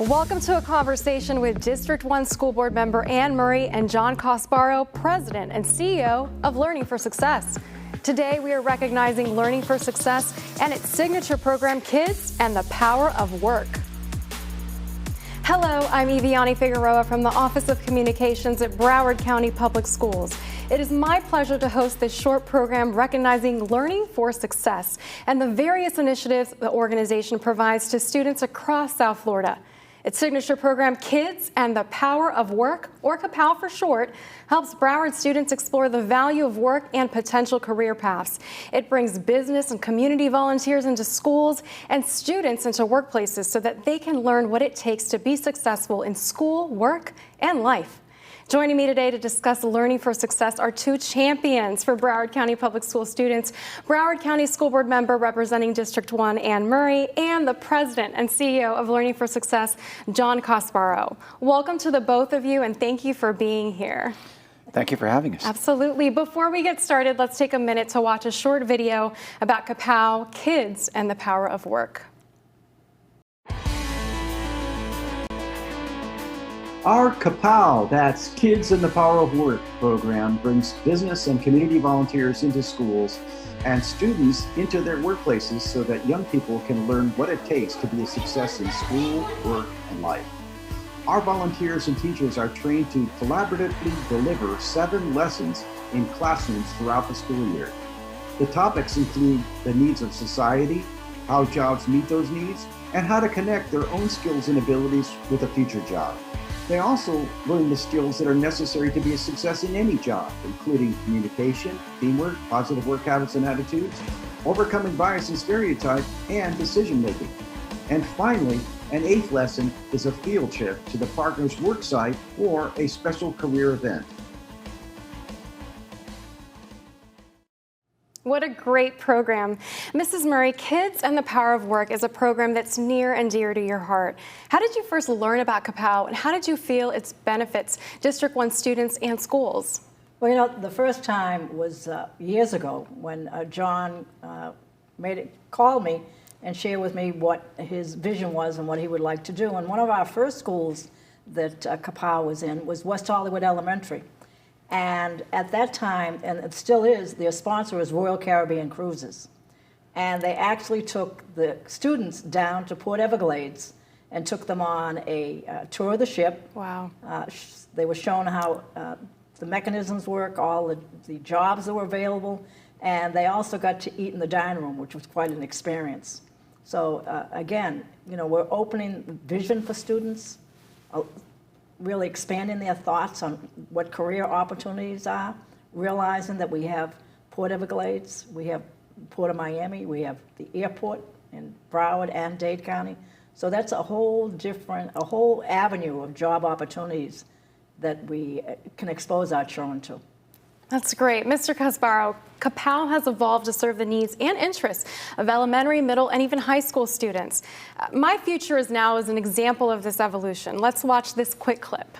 Welcome to a conversation with District 1 School Board member Ann Murray and John Casbarro, President and CEO of Learning for Success. Today, we are recognizing Learning for Success and its signature program, Kids and the Power of Work. Hello, I'm Eviani Figueroa from the Office of Communications at Broward County Public Schools. It is my pleasure to host this short program recognizing Learning for Success and the various initiatives the organization provides to students across South Florida. Its signature program, Kids and the Power of Work, or Kapow for short, helps Broward students explore the value of work and potential career paths. It brings business and community volunteers into schools and students into workplaces so that they can learn what it takes to be successful in school, work, and life. Joining me today to discuss Learning for Success are two champions for Broward County Public School students, Broward County School Board member representing District 1, Ann Murray, and the President and CEO of Learning for Success, John Casbarro. Welcome to the both of you, and thank you for being here. Thank you for having us. Absolutely. Before we get started, let's take a minute to watch a short video about Kapow, Kids and the Power of Work. Our Kapow, that's Kids and the Power of Work program, brings business and community volunteers into schools and students into their workplaces so that young people can learn what it takes to be a success in school, work, and life. Our volunteers and teachers are trained to collaboratively deliver 7 lessons in classrooms throughout the school year. The topics include the needs of society, how jobs meet those needs, and how to connect their own skills and abilities with a future job. They also learn the skills that are necessary to be a success in any job, including communication, teamwork, positive work habits and attitudes, overcoming bias and stereotype, and decision making. And finally, an 8th lesson is a field trip to the partner's work site or a special career event. What a great program. Mrs. Murray, Kids and the Power of Work is a program that's near and dear to your heart. How did you first learn about Kapow, and how did you feel its benefits District 1 students and schools? Well, you know, the first time was years ago when John called me and shared with me what his vision was and what he would like to do. And one of our first schools that Kapow was in was West Hollywood Elementary. And at that time, and it still is, their sponsor was Royal Caribbean Cruises. And they actually took the students down to Port Everglades and took them on a tour of the ship. Wow. They were shown how the mechanisms work, all the jobs that were available, and they also got to eat in the dining room, which was quite an experience. So again, you know, we're opening vision for students, really expanding their thoughts on what career opportunities are, realizing that we have Port Everglades, we have Port of Miami, we have the airport in Broward and Dade County. So that's a whole avenue of job opportunities that we can expose our children to. That's great. Mr. Casbarro, Kapow has evolved to serve the needs and interests of elementary, middle, and even high school students. My Future Is Now is an example of this evolution. Let's watch this quick clip.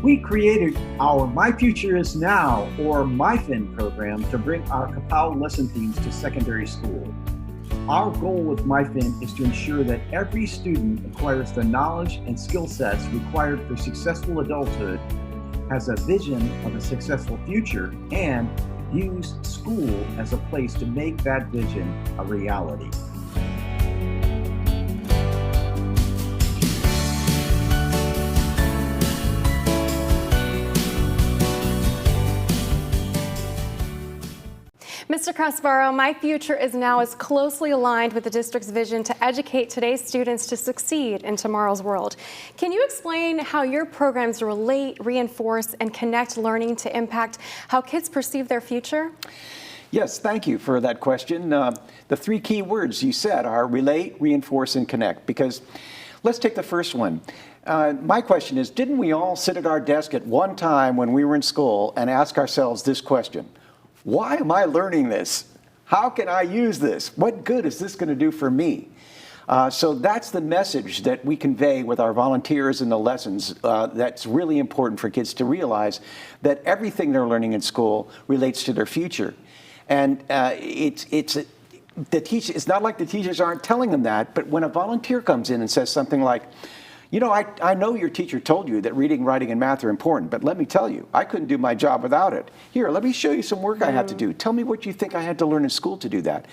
We created our My Future Is Now, or MyFin program, to bring our Kapow lesson themes to secondary school. Our goal with MyFin is to ensure that every student acquires the knowledge and skill sets required for successful adulthood, has a vision of a successful future, and views school as a place to make that vision a reality. Mr. Casbarro, My Future Is Now is closely aligned with the district's vision to educate today's students to succeed in tomorrow's world. Can you explain how your programs relate, reinforce, and connect learning to impact how kids perceive their future? Yes, thank you for that question. The 3 key words you said are relate, reinforce, and connect, because let's take the first one. My question is, didn't we all sit at our desk at one time when we were in school and ask ourselves this question? Why am I learning this? How can I use this? What good is this going to do for me? So that's the message that we convey with our volunteers in the lessons. That's really important for kids to realize that everything they're learning in school relates to their future. And it's not like the teachers aren't telling them that, but when a volunteer comes in and says something like, you know, I know your teacher told you that reading, writing, and math are important, but let me tell you, I couldn't do my job without it. Here, let me show you some work I have to do. Tell me what you think I had to learn in school to do that.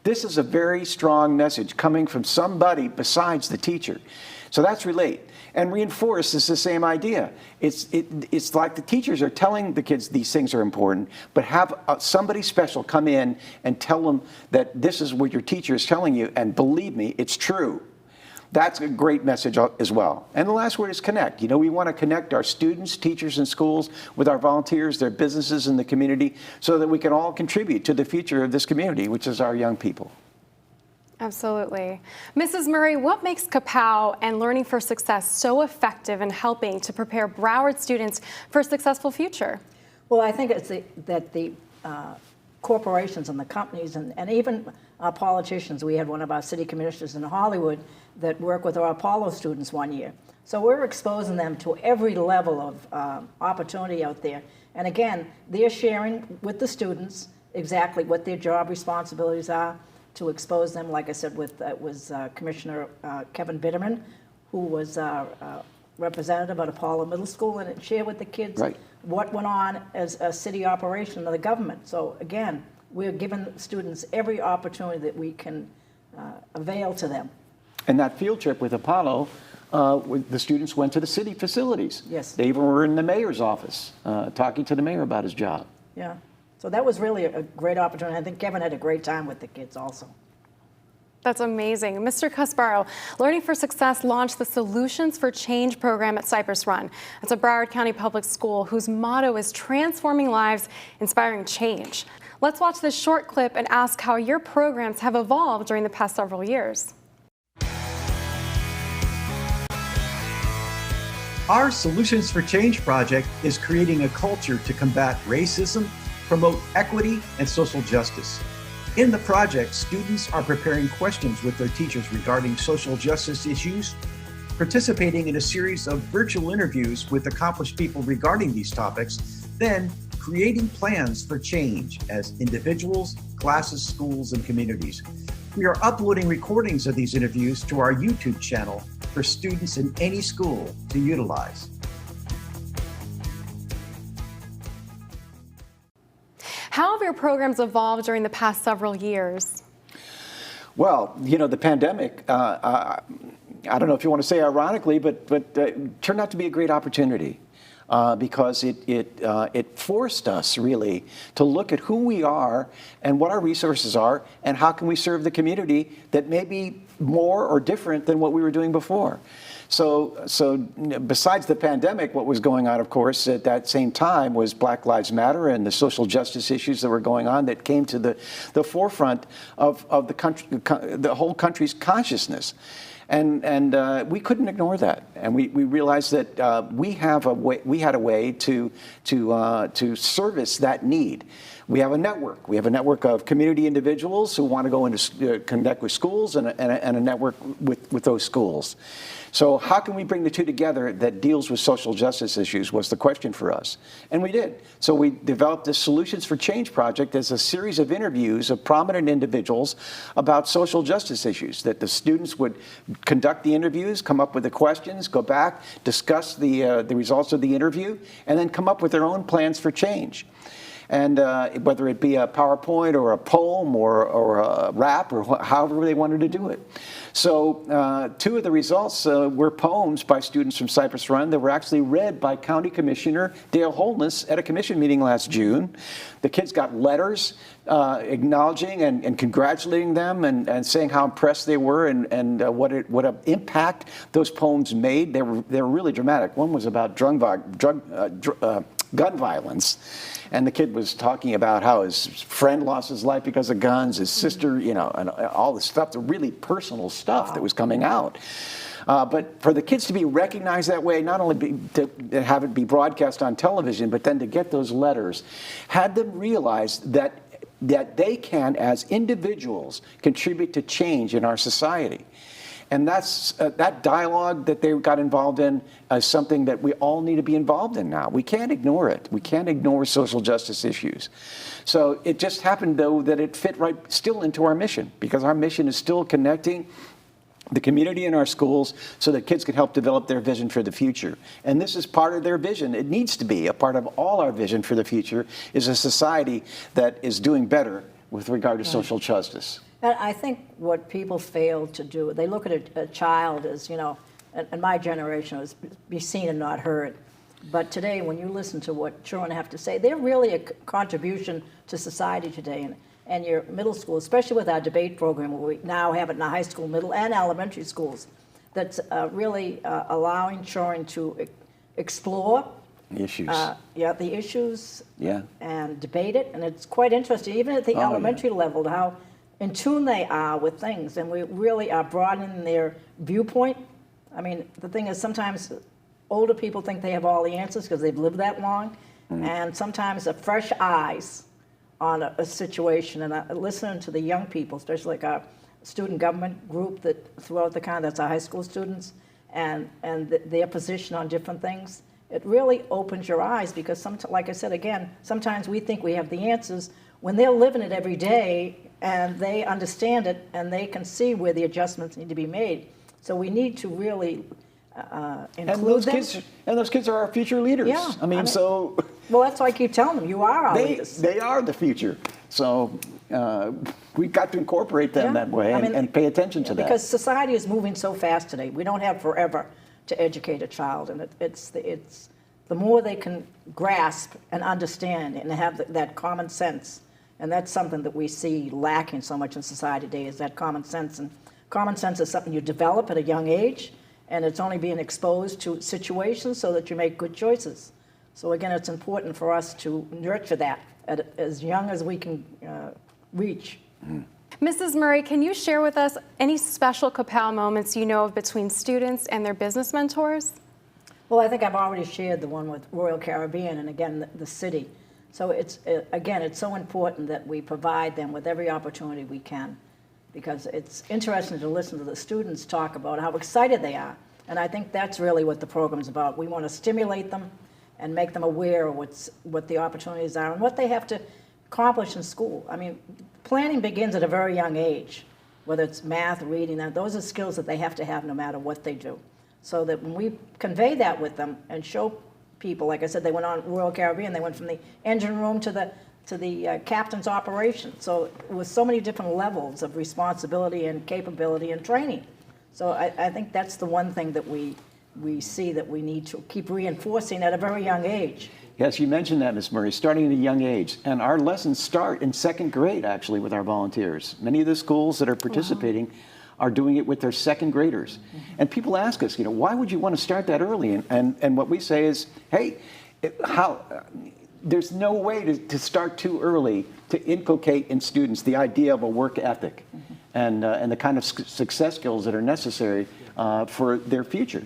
This is a very strong message coming from somebody besides the teacher. So that's relate. And reinforce is the same idea. It's like the teachers are telling the kids these things are important, but have somebody special come in and tell them that this is what your teacher is telling you, and believe me, it's true. That's a great message as well. And the last word is connect. You know, we want to connect our students, teachers, and schools with our volunteers, their businesses, and the community so that we can all contribute to the future of this community, which is our young people. Absolutely. Mrs. Murray, what makes Kapow and Learning for Success so effective in helping to prepare Broward students for a successful future? Well, I think it's that the corporations and the companies and even our politicians, we had one of our city commissioners in Hollywood that worked with our Apollo students one year. So we're exposing them to every level of opportunity out there. And again, they're sharing with the students exactly what their job responsibilities are, to expose them, like I said, with Commissioner Kevin Bitterman, who was representative at Apollo Middle School, and it shared with the kids what went on as a city operation of the government. So again, we're giving students every opportunity that we can avail to them. And that field trip with Apollo, the students went to the city facilities. Yes. They even were in the mayor's office talking to the mayor about his job. Yeah. So that was really a great opportunity. I think Kevin had a great time with the kids also. That's amazing. Mr. Casbarro, Learning for Success launched the Solutions for Change program at Cypress Run. It's a Broward County public school whose motto is transforming lives, inspiring change. Let's watch this short clip and ask how your programs have evolved during the past several years. Our Solutions for Change project is creating a culture to combat racism, promote equity, and social justice. In the project, students are preparing questions with their teachers regarding social justice issues, participating in a series of virtual interviews with accomplished people regarding these topics, then creating plans for change as individuals, classes, schools, and communities. We are uploading recordings of these interviews to our YouTube channel for students in any school to utilize. How have your programs evolved during the past several years? Well, you know, the pandemic, I don't know if you want to say ironically, but turned out to be a great opportunity because it forced us really to look at who we are and what our resources are and how can we serve the community that may be more or different than what we were doing before. So besides the pandemic, what was going on, of course, at that same time was Black Lives Matter and the social justice issues that were going on that came to the forefront of the country, the whole country's consciousness. And we couldn't ignore that, and we realized that we had a way to service that need. We have a network. We have a network of community individuals who want to go into connect with schools, and a network with those schools. So how can we bring the two together that deals with social justice issues was the question for us. And we did. So we developed this Solutions for Change project as a series of interviews of prominent individuals about social justice issues, that the students would conduct the interviews, come up with the questions, go back, discuss the results of the interview, and then come up with their own plans for change. And whether it be a PowerPoint or a poem or a rap or however they wanted to do it. So two of the results were poems by students from Cypress Run that were actually read by County Commissioner Dale Holness at a commission meeting last June. The kids got letters acknowledging and congratulating them and saying how impressed they were and what an impact those poems made. They were really dramatic. One was about gun violence. And the kid was talking about how his friend lost his life because of guns, his sister, you know, and all this stuff, the really personal stuff that was coming out. But for the kids to be recognized that way, not only to have it be broadcast on television, but then to get those letters, had them realize that they can, as individuals, contribute to change in our society. And that's that dialogue that they got involved in is something that we all need to be involved in now. We can't ignore it. We can't ignore social justice issues. So it just happened, though, that it fit right still into our mission, because our mission is still connecting the community in our schools so that kids can help develop their vision for the future. And this is part of their vision. It needs to be a part of all our vision for the future, is a society that is doing better with regard to social justice. And I think what people fail to do, they look at a child as, you know, and my generation was be seen and not heard. But today, when you listen to what children have to say, they're really a contribution to society today. And your middle school, especially with our debate program, where we now have it in our high school, middle, and elementary schools, that's really allowing children to explore Issues. the issues Yeah. and debate it. And it's quite interesting, even at the elementary level, how in tune they are with things. And we really are broadening their viewpoint. I mean, the thing is, sometimes older people think they have all the answers because they've lived that long. And sometimes the fresh eyes on a situation, and listening to the young people, especially like our student government group that throughout the county, that's our high school students, and their position on different things, it really opens your eyes, because like I said again, sometimes we think we have the answers when they're living it every day and they understand it and they can see where the adjustments need to be made. So we need to really include them. And those kids are our future leaders. Yeah, I mean, so well, that's why I keep telling them, you are our leaders. they are the future. So we've got to incorporate them that way and pay attention to that. Because society is moving so fast today. We don't have forever to educate a child, and it's the more they can grasp and understand and have that common sense, and that's something that we see lacking so much in society today, is that common sense. And common sense is something you develop at a young age, and it's only being exposed to situations so that you make good choices. So again, it's important for us to nurture that at as young as we can reach. Mrs. Murray, can you share with us any special Kapow moments you know of between students and their business mentors? Well, I think I've already shared the one with Royal Caribbean and again the city. So it's so important that we provide them with every opportunity we can, because it's interesting to listen to the students talk about how excited they are. And I think that's really what the program's about. We want to stimulate them and make them aware of what the opportunities are and what they have to accomplish in school. I mean, planning begins at a very young age, whether it's math, reading, those are skills that they have to have no matter what they do. So that when we convey that with them and show people, like I said, they went on Royal Caribbean, they went from the engine room to the captain's operation. So with so many different levels of responsibility and capability and training. So I think that's the one thing that we see that we need to keep reinforcing at a very young age. Yes, you mentioned that, Ms. Murray, starting at a young age. And our lessons start in second grade, actually, with our volunteers. Many of the schools that are participating are doing it with their second graders. And people ask us, why would you want to start that early? And what we say is, hey, there's no way to start too early to inculcate in students the idea of a work ethic and the kind of success skills that are necessary for their future.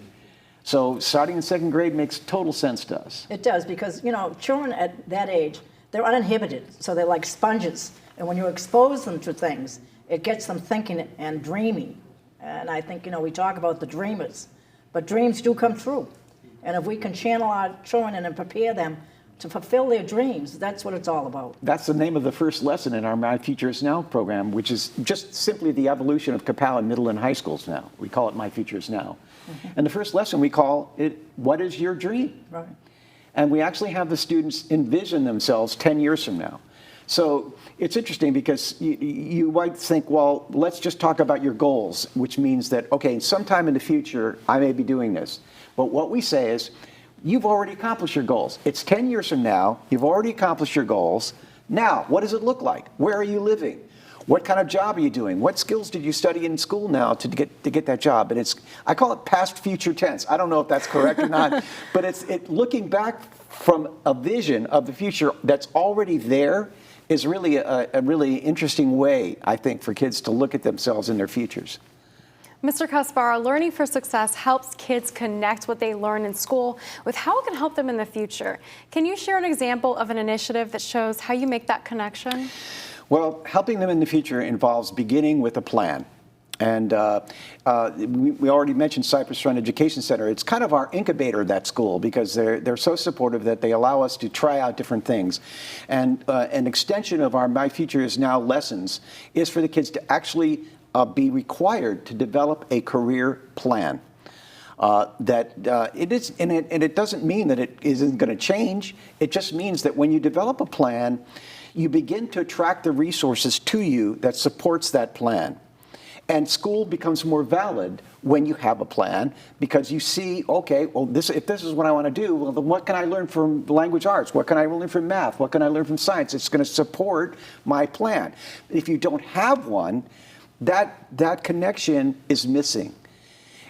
So starting in second grade makes total sense to us. It does, because, children at that age, they're uninhibited, so they're like sponges. And when you expose them to things, it gets them thinking and dreaming. And I think, we talk about the dreamers, but dreams do come true. And if we can channel our children and prepare them to fulfill their dreams, that's what it's all about. That's the name of the first lesson in our My Future Is Now program, which is just simply the evolution of Kapow in middle and high schools now. We call it My Future Is Now. And the first lesson, we call it, what is your dream? Right. And we actually have the students envision themselves 10 years from now. So it's interesting because you might think, well, let's just talk about your goals, which means that, okay, sometime in the future, I may be doing this. But what we say is, you've already accomplished your goals. It's 10 years from now, you've already accomplished your goals. Now, what does it look like? Where are you living? What kind of job are you doing? What skills did you study in school now to get that job? And I call it past future tense. I don't know if that's correct or not, but it's looking back from a vision of the future that's already there is really a really interesting way, I think, for kids to look at themselves in their futures. Mr. Casbarro, Learning for Success helps kids connect what they learn in school with how it can help them in the future. Can you share an example of an initiative that shows how you make that connection? Well, helping them in the future involves beginning with a plan. And we already mentioned Cypress Run Education Center. It's kind of our incubator at that school because they're so supportive that they allow us to try out different things. And an extension of our My Future Is Now lessons is for the kids to actually be required to develop a career plan. It doesn't mean that it isn't going to change. It just means that when you develop a plan, you begin to attract the resources to you that supports that plan. And school becomes more valid when you have a plan because you see, okay, well, if this is what I want to do, well, then what can I learn from language arts? What can I learn from math? What can I learn from science? It's going to support my plan. If you don't have one, that connection is missing.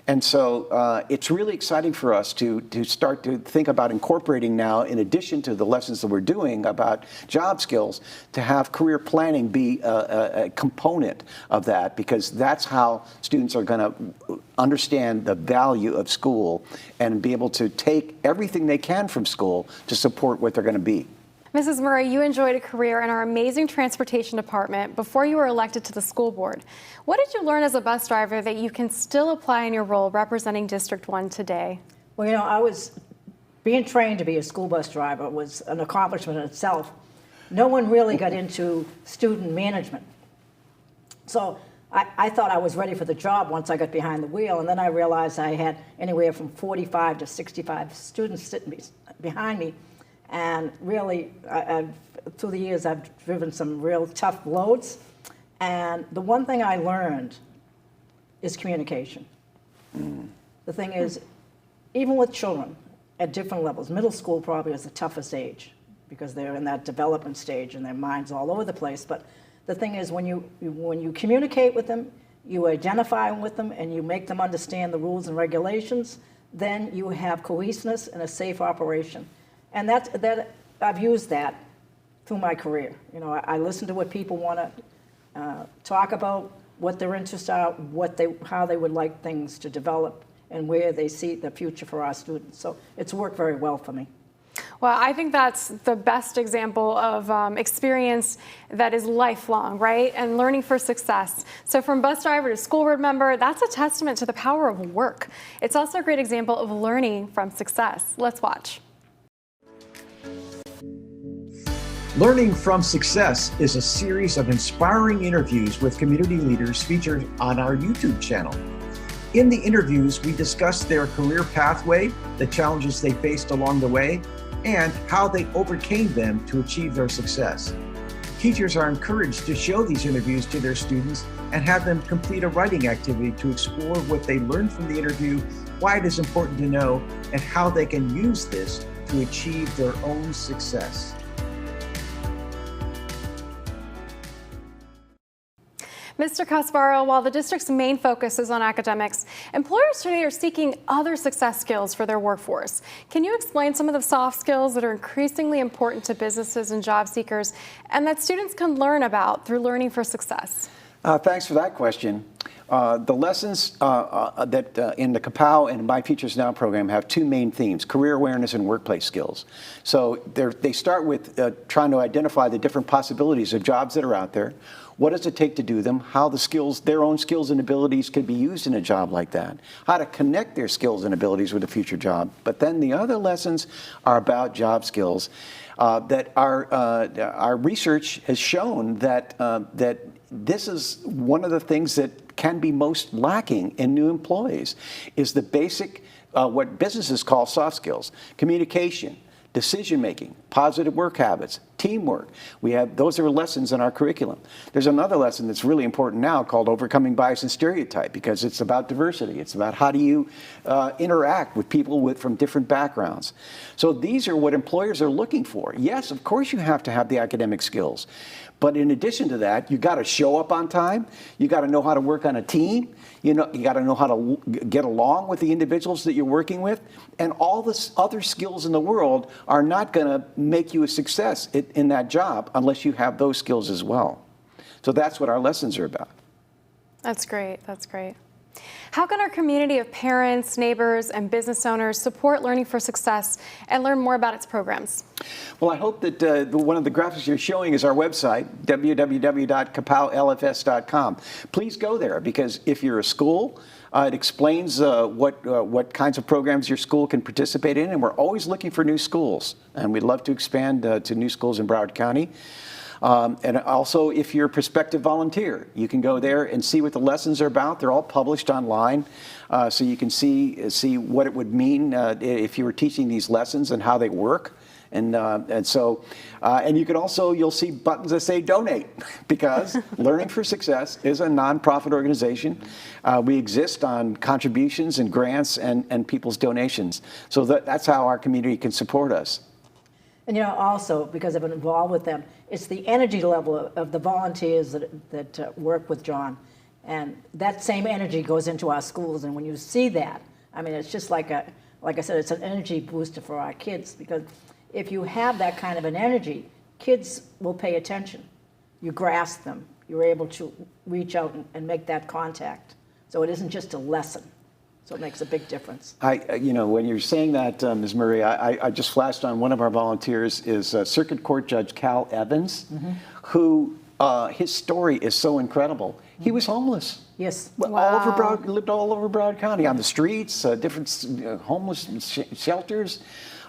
And so it's really exciting for us to start to think about incorporating now, in addition to the lessons that we're doing about job skills, to have career planning be a component of that, because that's how students are going to understand the value of school and be able to take everything they can from school to support what they're going to be. Mrs. Murray, you enjoyed a career in our amazing transportation department before you were elected to the school board. What did you learn as a bus driver that you can still apply in your role representing District 1 today? Well, you know, I was being trained to be a school bus driver was an accomplishment in itself. No one really got into student management. So I thought I was ready for the job once I got behind the wheel, and then I realized I had anywhere from 45 to 65 students sitting behind me. And really, through the years, I've driven some real tough loads. And the one thing I learned is communication. The thing is, even with children at different levels, middle school probably is the toughest age because they're in that development stage and their mind's all over the place. But the thing is, when you communicate with them, you identify with them, and you make them understand the rules and regulations, then you have cohesiveness and a safe operation. And that I've used that through my career. You know, I listen to what people want to talk about, what their interests are, how they would like things to develop, and where they see the future for our students. So it's worked very well for me. Well, I think that's the best example of experience that is lifelong, right? And learning for success. So from bus driver to school board member, that's a testament to the power of work. It's also a great example of learning from success. Let's watch. Learning from Success is a series of inspiring interviews with community leaders featured on our YouTube channel. In the interviews, we discuss their career pathway, the challenges they faced along the way, and how they overcame them to achieve their success. Teachers are encouraged to show these interviews to their students and have them complete a writing activity to explore what they learned from the interview, why it is important to know, and how they can use this to achieve their own success. Mr. Casbarro, while the district's main focus is on academics, employers today are seeking other success skills for their workforce. Can you explain some of the soft skills that are increasingly important to businesses and job seekers and that students can learn about through Learning for Success? Thanks for that question. The lessons that in the Kapow and My Future Is Now program have two main themes: career awareness and workplace skills. So they start with trying to identify the different possibilities of jobs that are out there. What does it take to do them? How the skills, their own skills and abilities can be used in a job like that. How to connect their skills and abilities with a future job. But then the other lessons are about job skills that our research has shown that this is one of the things that can be most lacking in new employees is the basic, what businesses call soft skills: communication, decision-making, positive work habits, teamwork. Those are lessons in our curriculum. There's another lesson that's really important now called overcoming bias and stereotype, because it's about diversity. It's about how do you interact with people from different backgrounds. So these are what employers are looking for. Yes, of course you have to have the academic skills, but in addition to that, you got to show up on time. You got to know how to work on a team. You got to know how to get along with the individuals that you're working with. And all the other skills in the world are not going to make you a success in that job unless you have those skills as well. So that's what our lessons are about. That's great. That's great. How can our community of parents, neighbors, and business owners support Learning for Success and learn more about its programs? Well, I hope that one of the graphics you're showing is our website, www.kapowlfs.com. Please go there, because if you're a school, it explains what kinds of programs your school can participate in, and we're always looking for new schools, and we'd love to expand to new schools in Broward County. And also, if you're a prospective volunteer, you can go there and see what the lessons are about. They're all published online, so you can see what it would mean if you were teaching these lessons and how they work. And you can also, you'll see buttons that say donate, because Learning for Success is a nonprofit organization. We exist on contributions and grants and people's donations. So that's how our community can support us. And also, because I've been involved with them, it's the energy level of the volunteers that work with John. And that same energy goes into our schools. And when you see that, I mean, it's just like I said, it's an energy booster for our kids, because if you have that kind of an energy, kids will pay attention. You grasp them. You're able to reach out and make that contact. So it isn't just a lesson. So it makes a big difference. When you're saying that, Ms. Murray, I just flashed on one of our volunteers is Circuit Court Judge Cal Evans, who his story is so incredible. He was homeless. Yes. Wow. Lived all over Broward County, on the streets, different homeless shelters,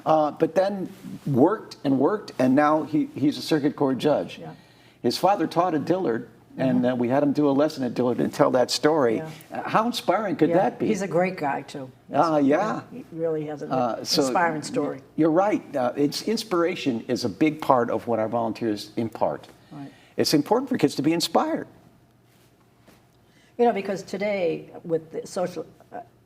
but then worked, and now he's a Circuit Court judge. Yeah. His father taught at Dillard. And we had him do a lesson at Dillard and tell that story. Yeah. How inspiring could that be? He's a great guy, too. Yeah. He really has an inspiring story. You're right. Inspiration is a big part of what our volunteers impart. Right. It's important for kids to be inspired. Because today, with the social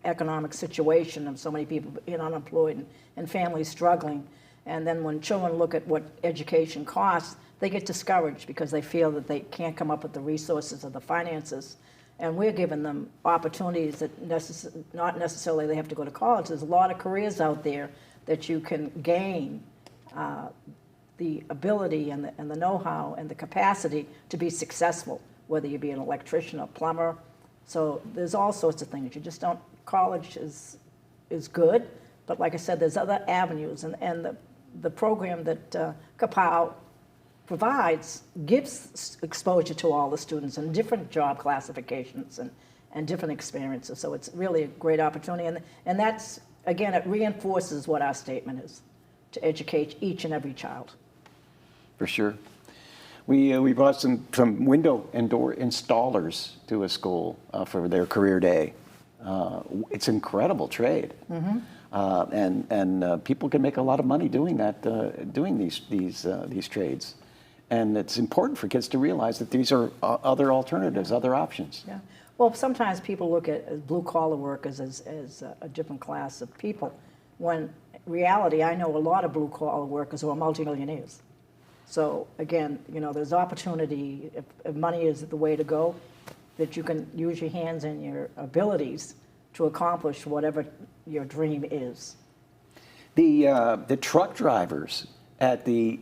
economic situation of so many people being unemployed and families struggling, and then when children look at what education costs, they get discouraged because they feel that they can't come up with the resources or the finances. And we're giving them opportunities that not necessarily they have to go to college. There's a lot of careers out there that you can gain the ability and the know-how and the capacity to be successful, whether you be an electrician or plumber. So there's all sorts of things. You just don't, college is good, but like I said, there's other avenues. And the program that Kapow provides gives exposure to all the students and different job classifications and different experiences. So it's really a great opportunity. And that's, again, it reinforces what our statement is, to educate each and every child. For sure. We brought some window and door installers to a school for their career day. It's an incredible trade. And people can make a lot of money doing that, doing these trades. And it's important for kids to realize that these are other alternatives, other options. Yeah. Well, sometimes people look at blue-collar workers as a different class of people, when in reality, I know a lot of blue-collar workers who are multimillionaires. So again, there's opportunity, if money is the way to go, that you can use your hands and your abilities to accomplish whatever your dream is. The truck drivers at the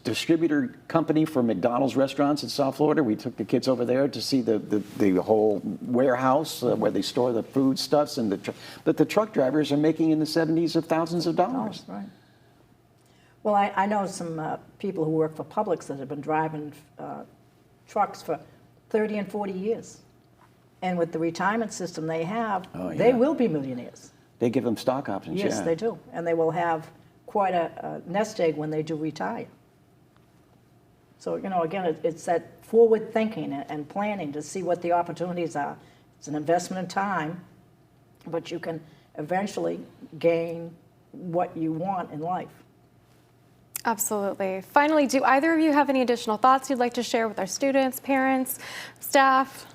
distributor company for McDonald's restaurants in South Florida. We took the kids over there to see the whole warehouse where they store the foodstuffs, and that the truck drivers are making in the 70s of thousands of dollars. Oh, right. Well, I know some people who work for Publix that have been driving trucks for 30 and 40 years. And with the retirement system they have, they will be millionaires. They give them stock options, Yes, they do. And they will have quite a nest egg when they do retire. So, again, it's that forward thinking and planning to see what the opportunities are. It's an investment in time, but you can eventually gain what you want in life. Absolutely. Finally, do either of you have any additional thoughts you'd like to share with our students, parents, staff?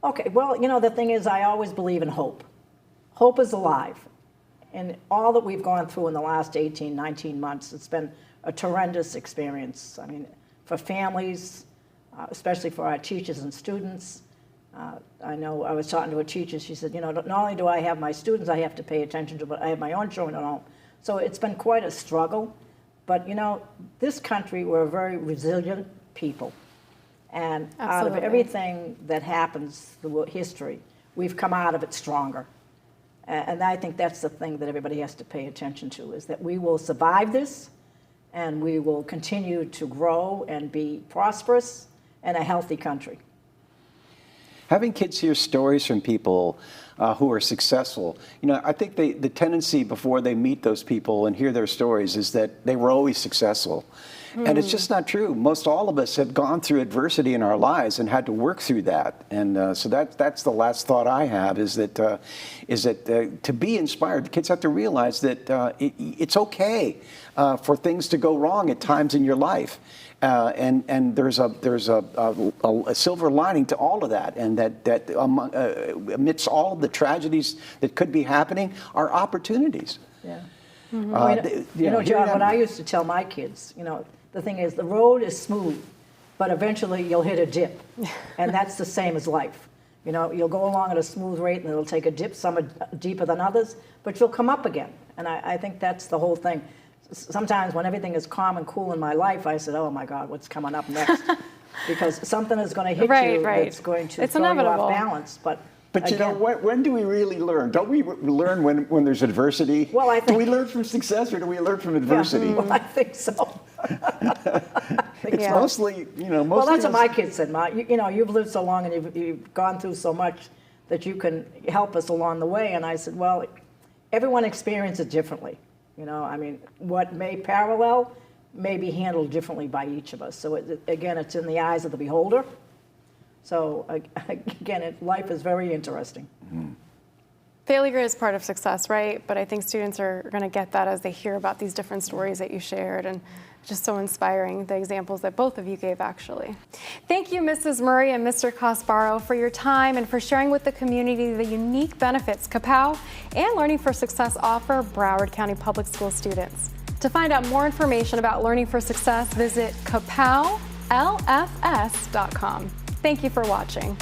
Okay, well, the thing is, I always believe in hope. Hope is alive. And all that we've gone through in the last 18, 19 months, it's been a tremendous experience. I mean, for families, especially for our teachers and students. I know I was talking to a teacher, she said, not only do I have my students I have to pay attention to, but I have my own children at home. So it's been quite a struggle. But, this country, we're a very resilient people. And out Absolutely. of everything that happens through history, we've come out of it stronger. And I think that's the thing that everybody has to pay attention to, is that we will survive this, and we will continue to grow and be prosperous and a healthy country. Having kids hear stories from people who are successful, I think the tendency before they meet those people and hear their stories is that they were always successful. And it's just not true. Most all of us have gone through adversity in our lives and had to work through that. And so that's the last thought I have, is that to be inspired, the kids have to realize that it's okay for things to go wrong at times in your life. And there's a silver lining to all of that, and that amidst all of the tragedies that could be happening are opportunities. Yeah. John, what I used to tell my kids, the thing is, the road is smooth, but eventually you'll hit a dip, and that's the same as life. You'll go along at a smooth rate, and it'll take a dip. Some are deeper than others, but you'll come up again. And I think that's the whole thing. Sometimes when everything is calm and cool in my life, I said, oh my God, what's coming up next? Because something is going to hit you that's going to throw you off balance. But again, when do we really learn? Don't we learn when there's adversity? Well, I think, do we learn from success, or do we learn from adversity? Yeah, well, I think so. It's mostly, Well, that's what my kids said, Ma. You've lived so long and you've gone through so much that you can help us along the way. And I said, well, everyone experiences it differently. What may parallel may be handled differently by each of us. So again, it's in the eyes of the beholder. So again, life is very interesting. Mm-hmm. Failure is part of success, right? But I think students are going to get that as they hear about these different stories that you shared, and just so inspiring, the examples that both of you gave, actually. Thank you, Mrs. Murray and Mr. Casbarro, for your time and for sharing with the community the unique benefits Kapow and Learning for Success offer Broward County Public School students. To find out more information about Learning for Success, visit kapowlfs.com. Thank you for watching.